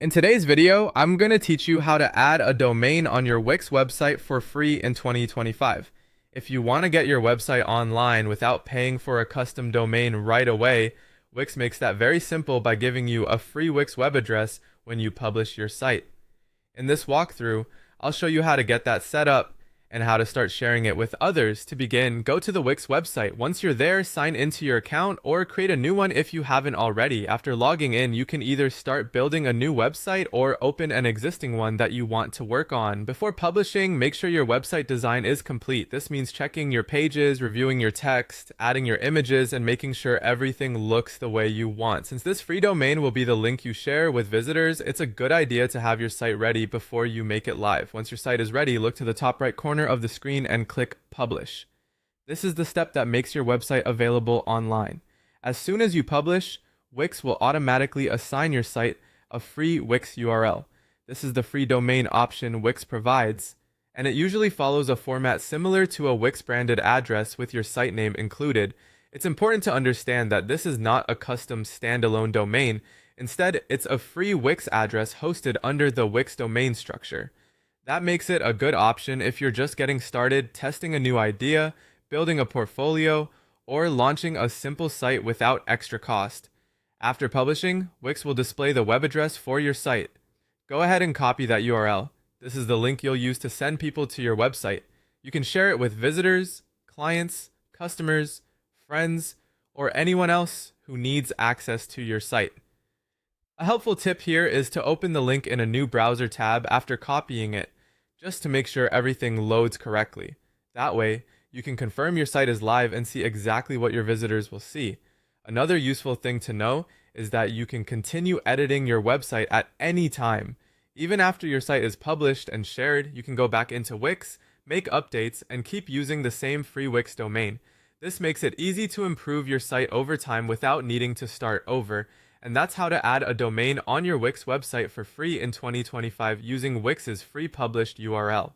In today's video, I'm going to teach you how to add a domain on your Wix website for free in 2025. If you want to get your website online without paying for a custom domain right away, Wix makes that very simple by giving you a free Wix web address when you publish your site. In this walkthrough, I'll show you how to get that set up and how to start sharing it with others. To begin, go to the Wix website. Once you're there, sign into your account or create a new one if you haven't already. After logging in, you can either start building a new website or open an existing one that you want to work on. Before publishing, make sure your website design is complete. This means checking your pages, reviewing your text, adding your images, and making sure everything looks the way you want. Since this free domain will be the link you share with visitors, it's a good idea to have your site ready before you make it live. Once your site is ready, look to the top right corner of the screen and click Publish. This is the step that makes your website available online. As soon as you publish, Wix will automatically assign your site a free Wix URL. This is the free domain option Wix provides, and it usually follows a format similar to a Wix branded address with your site name included. It's important to understand that this is not a custom standalone domain. Instead, it's a free Wix address hosted under the Wix domain structure. That makes it a good option if you're just getting started, testing a new idea, building a portfolio, or launching a simple site without extra cost. After publishing, Wix will display the web address for your site. Go ahead and copy that URL. This is the link you'll use to send people to your website. You can share it with visitors, clients, customers, friends, or anyone else who needs access to your site. A helpful tip here is to open the link in a new browser tab after copying it, just to make sure everything loads correctly. That way, you can confirm your site is live and see exactly what your visitors will see. Another useful thing to know is that you can continue editing your website at any time. Even after your site is published and shared, you can go back into Wix, make updates, and keep using the same free Wix domain. This makes it easy to improve your site over time without needing to start over. And that's how to add a domain on your Wix website for free in 2025 using Wix's free published URL.